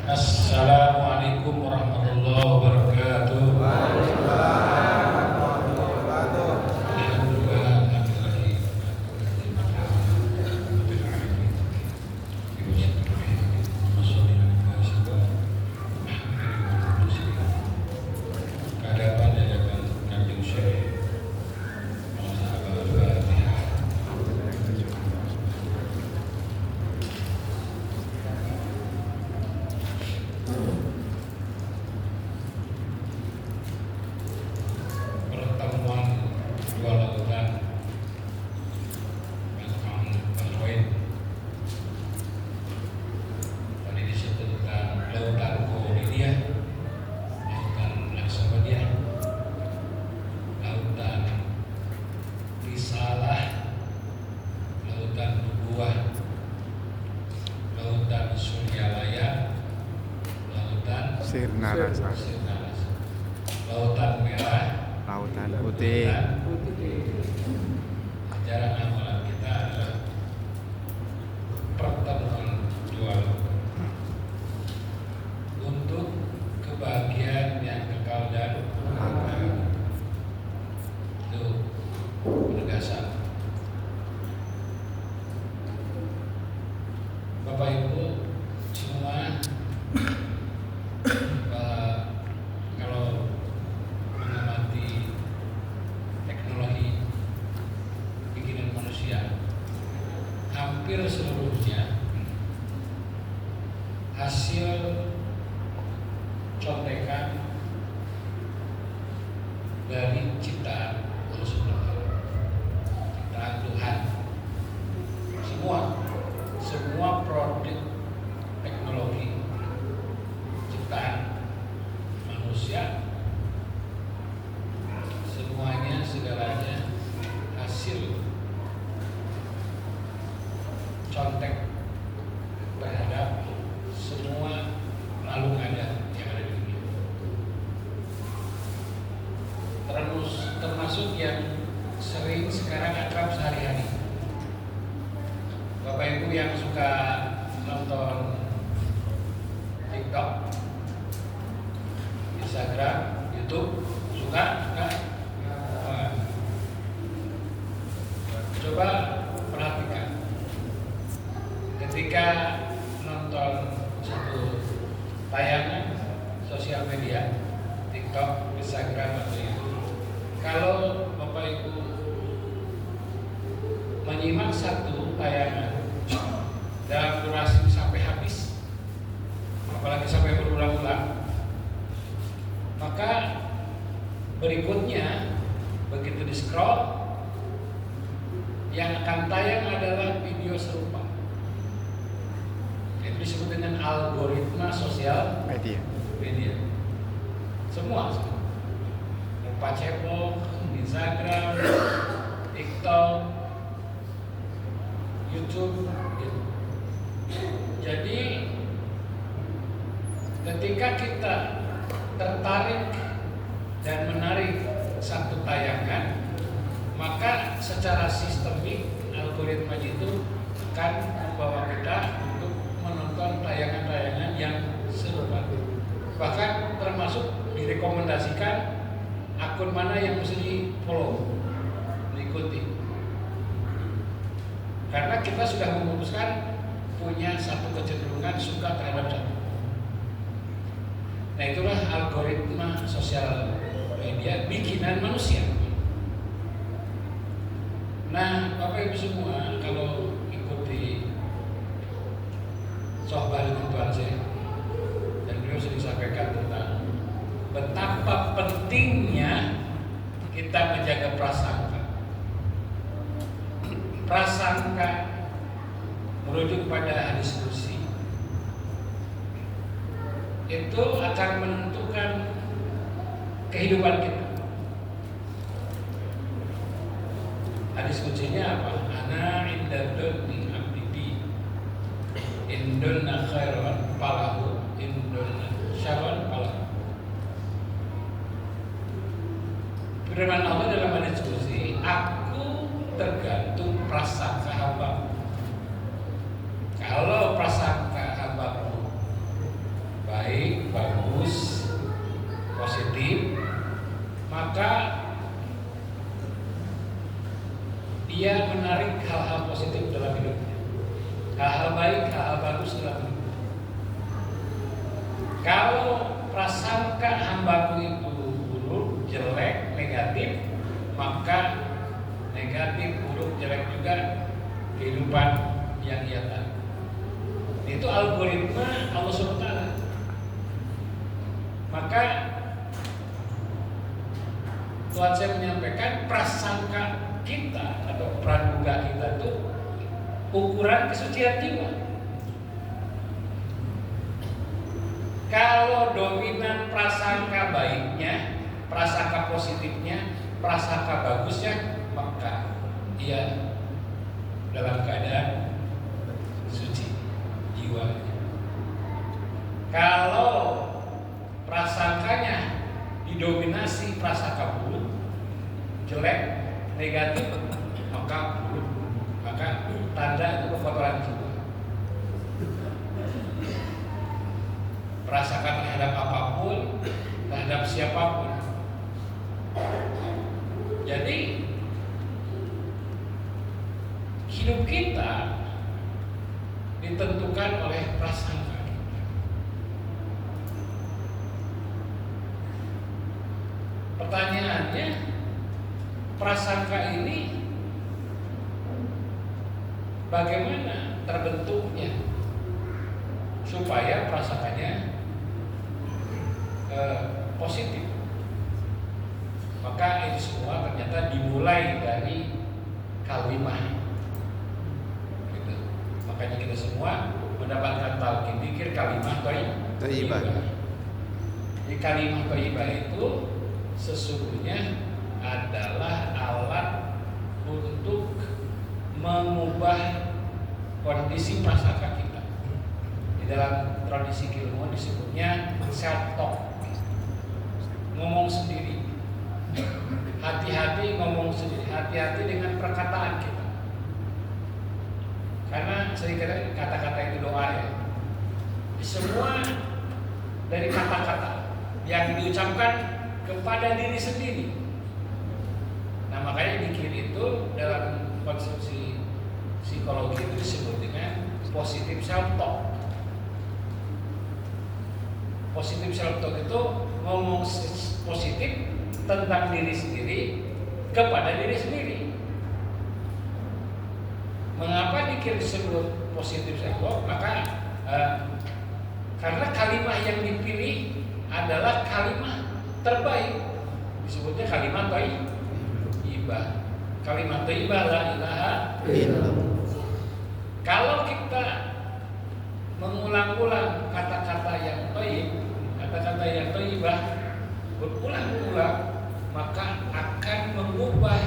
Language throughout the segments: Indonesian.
Assalamualaikum warahmatullahi wabarakatuh. Waalaikumsalam warahmatullahi wabarakatuh. Pertemuan dua lautan Bahrain tadi disebutkan lautan Korea, lautan Laksamania, lautan Risalah, lautan Nubuah, lautan Suryalaya, lautan Sirna rasa, Sirnas, lautan Merah, lautan putih. Ajaran amalan kita adalah pertemuan dua lautan untuk kebahagiaan yang kekal dan abadi. Itu penegasan. Bapak Ibu semua, kalau mengamati teknologi bikinan manusia, hampir seluruhnya hasil contekan dari ciptaan Allah Subhanahu wa Ta'ala, ciptaan Tuhan. Semua produk teknologi ciptaan manusia, semuanya segalanya hasil contek terhadap semua makhluk ada yang ada di dunia, termasuk yang sering sekarang akrab sehari-hari. Bapak Ibu yang suka nonton TikTok, Instagram, YouTube, suka? Coba perhatikan, ketika nonton satu tayangan sosial media, TikTok, Instagram atau YouTube, kalau Bapak Ibu menyimak satu tayangan dalam durasi sampai habis, apalagi sampai berulang-ulang, maka berikutnya begitu di scroll, yang akan tayang adalah video serupa. Itu disebut dengan algoritma sosial Media. Semua Pak Cebok, Instagram, TikTok, YouTube, gitu. Jadi ketika kita tertarik dan menarik satu tayangan, maka secara sistemik algoritma itu akan membawa kita untuk menonton tayangan-tayangan yang serupa. Bahkan termasuk direkomendasikan akun mana yang mesti di follow, diikuti. Karena kita sudah memutuskan punya satu kecenderungan suka terhadap satu. Nah, itulah algoritma sosial media bikinan manusia. Nah, Bapak Ibu semua, kalau ikuti sohbah dengan Tuhan saya, dan beliau sering sampaikan tentang betapa pentingnya kita menjaga prasangka. Prasangka merujuk pada hadis kursi, itu akan menentukan kehidupan kita. Hadis kuncinya apa? Ana inda dhanni abdi bi, in dhanna khairan falahu, in dhanna syarran falahu. Firman Allah dalam hadis kursi, aku tergantung prasangka hamba. Kalau prasangka hambaku sesuatu. Kalau prasangka hambaku itu buruk, jelek, negatif, maka negatif, buruk, jelek juga kehidupan yang ia tahu. Itu algoritma Allah SWT. Maka Tuhan saya menyampaikan prasangka kita atau praduga kita itu ukuran kesucian jiwa. Kalau dominan prasangka baiknya, prasangka positifnya, prasangka bagusnya, maka ia dalam keadaan suci jiwanya. Kalau prasangkanya didominasi prasangka buruk, jelek, negatif, maka buruk, maka tanda itu kekotoran jiwa. Prasangka terhadap apapun, terhadap siapapun. Jadi hidup kita ditentukan oleh prasangka kita. Pertanyaannya, prasangka ini bagaimana terbentuknya supaya prasangkanya positif? Maka itu semua ternyata dimulai dari kalimah. Gitu. Makanya kita semua mendapatkan talqin dzikir kalimah thayyibah. Jadi kalimah thayyibah itu sesungguhnya adalah alat untuk mengubah kondisi prasangka kita. Di dalam tradisi ilmu disebutnya self talk, ngomong sendiri. Hati-hati ngomong sendiri, hati-hati dengan perkataan kita. Karena seringkali kata-kata itu doa ya. Semua dari kata-kata yang diucapkan kepada diri sendiri. Nah makanya dzikir itu dalam konsepsi psikologi itu disebut dengan positive self talk. Positive self talk itu ngomong positif tentang diri sendiri kepada diri sendiri. Mengapa dzikir disebut positive self talk? Maka karena kalimat yang dipilih adalah kalimat terbaik, disebutnya kalimat thayyibah. Kalimat thayyibah la ilaha illallah. Kalau kita mengulang-ulang kata-kata yang thayyib, kata-kata yang thayyibah berulang-ulang, maka akan mengubah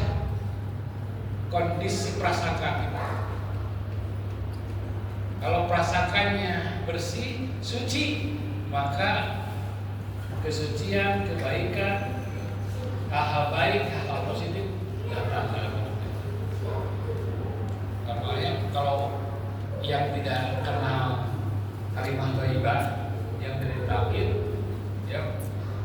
kondisi prasangka kita. Kalau prasangkanya bersih, suci, maka kesucian, kebaikan, hal-hal baik, hal-hal positif datang dalam hidup kita. Kalau yang tidak kenal kalimah thayyibah, yang tidak takwil, ya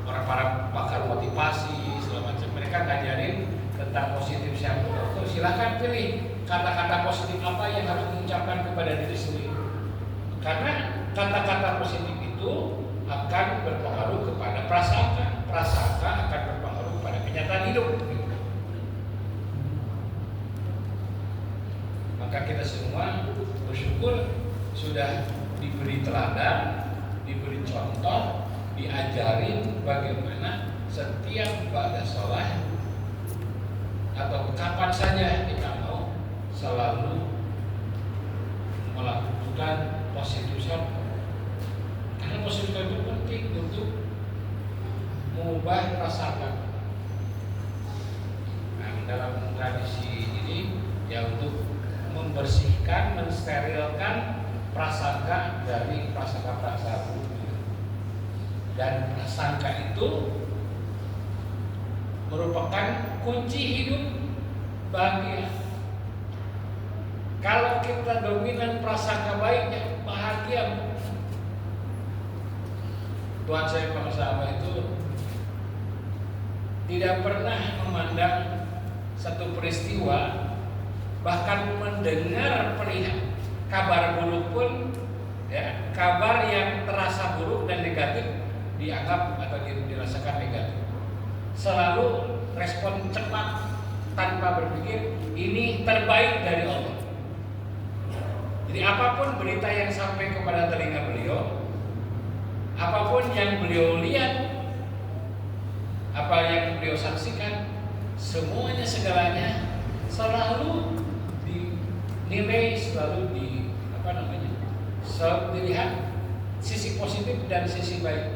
para pakar motivasi segala macam, mereka ngajarin tentang positif siapa. Silahkan pilih kata-kata positif apa yang harus diucapkan kepada diri sendiri. Karena kata-kata positif itu akan berpengaruh kepada prasangka, prasangka akan berpengaruh kepada kenyataan hidup. Maka kita semua bersyukur sudah diberi teladan, diberi contoh, diajarin bagaimana setiap ibadah sholat atau kapan saja kita mau selalu melakukan positif self. Karena positif itu penting untuk mengubah prasangka. Nah, dalam tradisi ini ya untuk membersihkan, mensterilkan prasangka dari prasangka-prasangka buruk. Dan prasangka itu merupakan kunci hidup bahagia. Kalau kita dominan prasangka baiknya, bahagia. Tuhan saya para sahabat itu tidak pernah memandang satu peristiwa, bahkan mendengar perihal kabar buruk pun Ya, kabar yang terasa buruk dan negatif dianggap atau dirasakan negatif. Selalu respon cepat tanpa berpikir ini terbaik dari Allah. Jadi apapun berita yang sampai kepada telinga beliau, apapun yang beliau lihat, apa yang beliau saksikan, semuanya segalanya selalu dinilai, selalu selalu dilihat sisi positif dan sisi baik.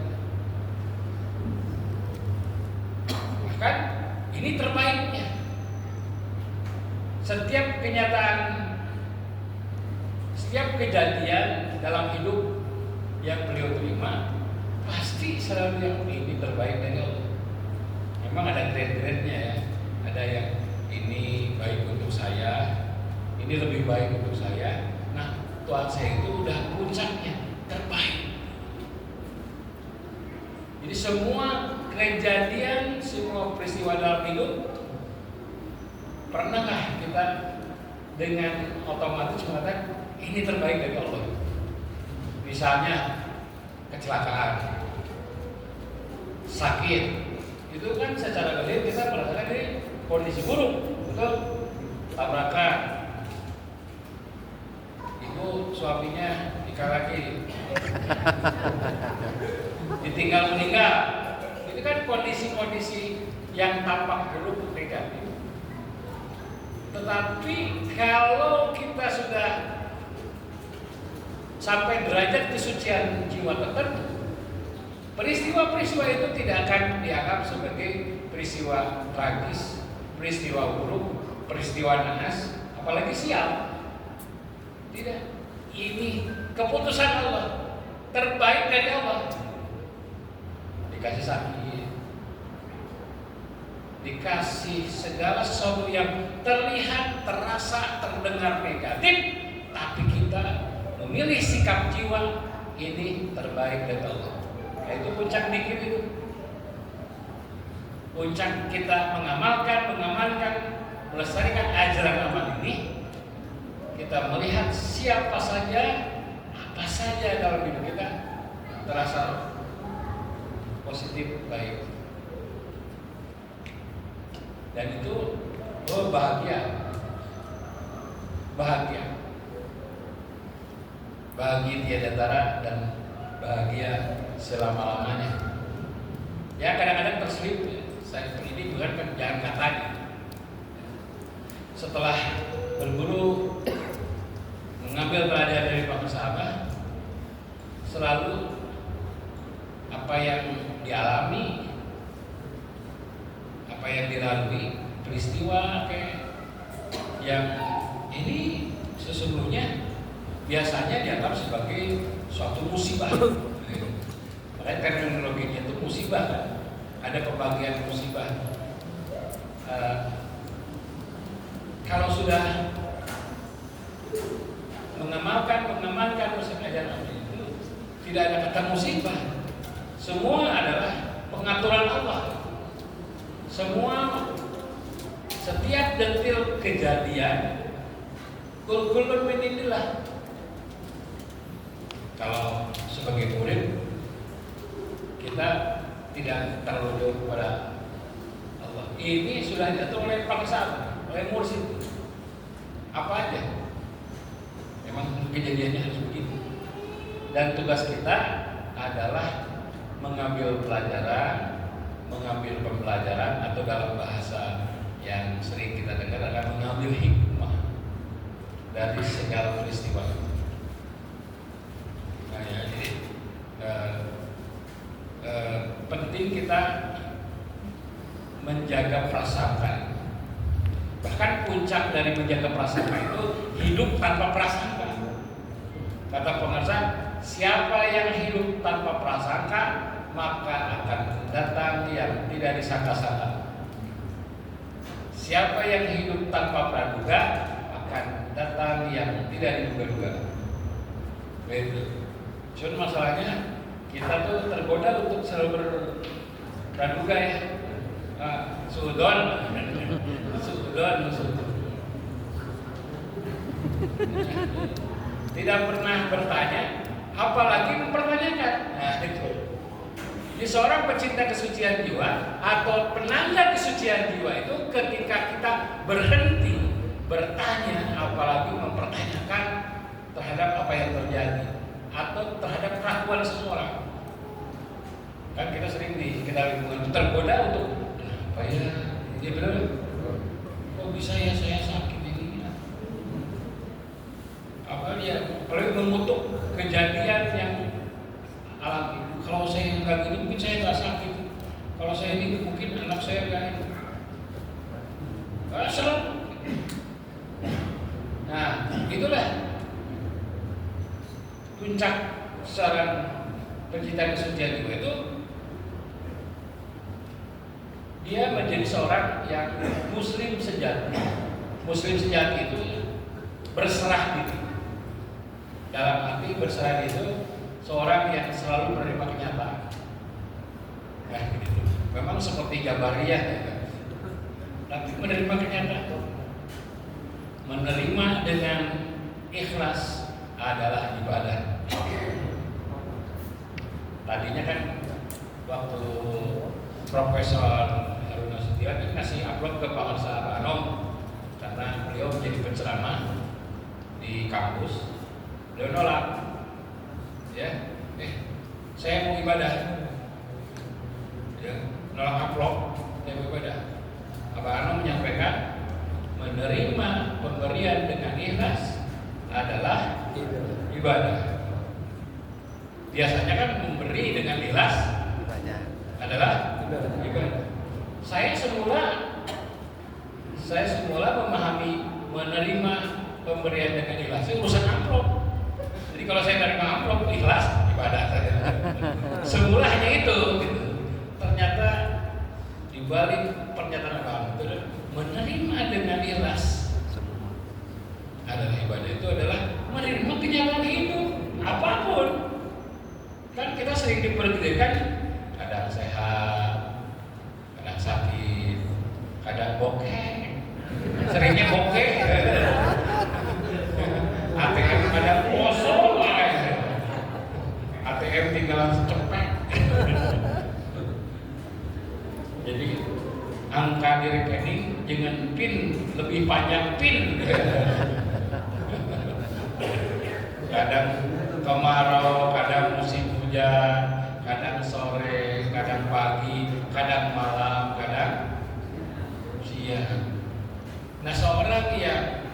Bahkan ini terbaiknya. Setiap kenyataan, setiap kejadian dalam hidup yang beliau terima pasti selalu yang ini terbaik dari Allah. Memang ada trend-trendnya ya. Ada yang ini baik untuk saya, ini lebih baik untuk saya. Nah, Tuhan saya itu udah puncaknya terbaik. Jadi semua kejadian, semua peristiwa dalam hidup, pernahkah kita dengan otomatis mengatakan ini terbaik dari Allah? Misalnya kecelakaan, sakit, itu kan secara gede kita merasakan dari kondisi buruk, betul? Tabrakan, ibu suaminya dikalaki, ditinggal meninggal, itu kan kondisi-kondisi yang tampak buruk negatif. Tetapi kalau kita sudah sampai derajat kesucian jiwa tertentu, peristiwa-peristiwa itu tidak akan dianggap sebagai peristiwa tragis, peristiwa buruk, peristiwa naas, apalagi sial. Tidak. Ini keputusan Allah, terbaik dari Allah. Dikasih sakit, dikasih segala sesuatu yang terlihat, terasa, terdengar negatif, tapi kita memilih sikap jiwa ini terbaik dari Allah. Itu puncak dikir itu. Puncak kita mengamalkan, melestarikan ajaran amal ini. Kita melihat siapa saja, apa saja dalam hidup kita terasa positif, baik. Dan itu bahagia. Bahagia tiada tara dan bahagia selama-lamanya. Ya kadang-kadang terselip, saya ini bukan jangan katanya. Setelah berguru, mengambil pelajaran dari para sahabat, selalu apa yang dialami, apa yang dilalui, peristiwa kayak yang ini sesungguhnya biasanya dianggap sebagai suatu musibah. Makanya terminologinya itu musibah kan? Ada pembagian musibah. Kalau sudah mengamalkan ajaran itu tidak ada kata musibah. Semua adalah pengaturan Allah. Setiap detil kejadian kulun minillah. Kalau sebagai murid kita tidak terlalu jauh kepada Allah. Ini sudah diatur oleh bangsa, oleh mursyid. Apa aja? Memang kejadiannya harus begitu. Dan tugas kita adalah mengambil pembelajaran atau dalam bahasa yang sering kita dengar adalah mengambil hikmah dari segala peristiwa. Nah, ya, jadi penting kita menjaga prasangka. Bahkan puncak dari menjaga prasangka itu hidup tanpa prasangka. Kata pengarang, siapa yang hidup tanpa prasangka maka akan datang yang tidak disangka-sangka. Siapa yang hidup tanpa praduga akan datang yang tidak diduga-duga. Begitu. Cuma masalahnya kita tuh tergoda untuk selalu berpraduga ya. Suudon. Tidak pernah bertanya apalagi mempertanyakan. Nah, itu. Jadi seorang pecinta kesucian jiwa atau penanda kesucian jiwa itu ketika kita berhenti bertanya, apalagi mempertanyakan terhadap apa yang terjadi atau terhadap keraguan seseorang. Kan kita sering kita lingkungan tergoda untuk apa ya? Dia benar. Kok bisa ya saya sakit ini? Apa dia? Apalagi mengutuk kejadian yang alami. Kalau saya nggak gini mungkin saya nggak sakit. Kalau saya ini mungkin anak saya nggak ini. Selalu. Nah, itulah puncak seorang pencinta kesucian jiwa itu. Dia menjadi seorang yang muslim sejati. Muslim sejati itu berserah diri. Dalam arti berserah diri itu seorang yang selalu menerima kenyataan. Nah, begitu. Memang seperti Jabariyah, ya. Tapi menerima kenyataan. Menerima dengan ikhlas adalah ibadah. Tadinya kan waktu Profesor Harun Nasution kasih upload ke Pak Marsa Anom karena beliau menjadi penceramah di kampus, beliau nolak, ya, saya mau ibadah, ya, nolak upload, saya mau ibadah. Pak Anom menyampaikan menerima pemberian dengan ikhlas adalah ibadah. Biasanya kan memberi dengan ikhlas adalah ibadah. Saya semula memahami menerima pemberian dengan ikhlas itu urusan amplop. Jadi kalau saya menerima amplop ikhlas ibadah saja. Semula hanya itu. Gitu. Ternyata di balik pernyataan Pak itu menerima dengan ikhlas adalah ibadah itu adalah menerima kenyataan hidup apapun. Kan kita sering diperkirakan kadang sehat, kadang sakit, kadang bokeh, seringnya bokeh, ATM kadang kosong, ATM tinggalan secepet. Jadi angka di rekening dengan PIN lebih panjang PIN. Kadang kemarau, kadang musim hujan, kadang sore, kadang pagi, kadang malam, kadang siang. Nah, seorang yang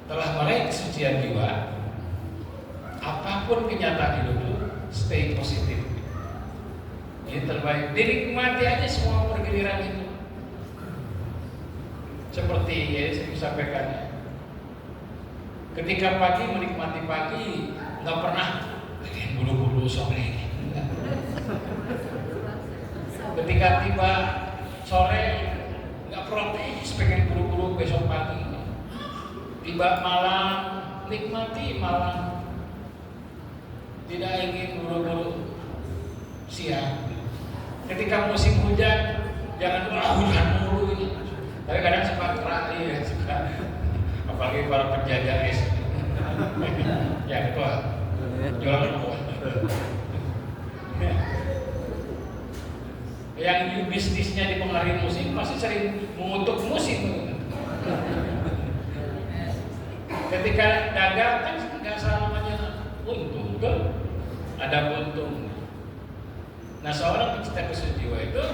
telah meraih kesucian jiwa, apapun kenyataan hidup itu stay positif. Ini terbaik. Dinikmati aja semua pergiliran itu. Seperti ya saya sampaikan. Ketika pagi menikmati pagi, nggak pernah pengen bulu-bulu sore ini. Ketika tiba sore nggak protes pengen buru-buru besok pagi. Tiba malam nikmati malam, tidak ingin buru-buru siang. Ketika musim hujan jangan hujan mulu ini. Tapi kadang suka terang ya, suka apalagi para penjaga es. Ya ketua jualan apa? Yang bisnisnya dipengaruhi musim pasti sering mengutuk musim. Ketika dagang kan nggak selamanya untung kan, ada untung. Nah, seorang pencinta kesucian jiwa itu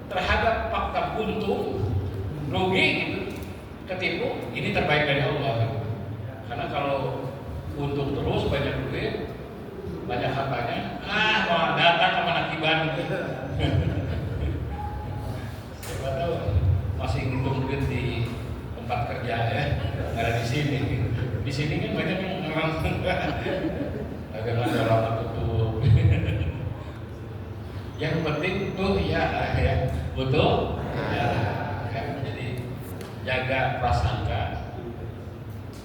terhadap fakta untung, rugi gitu, ketipu, ini terbaik dari Allah. Gitu. Karena kalau untung terus banyak duit, banyak hartanya, mau datang sama nakiban. Siapa tahu masih untung duit di tempat kerja ya, nggak ada di sini. Di sini kan banyak yang memang dagangan dalam tutup. Yang penting tuh ya betul ya. Jadi jaga prasangka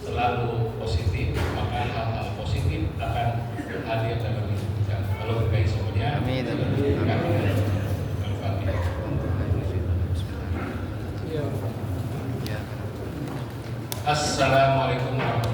selalu positif, maka hal-hal positif akan hadir dalam hidup kita. Kalau berbaik semuanya. Amin. Assalamualaikum warahmatullahi wabarakatuh.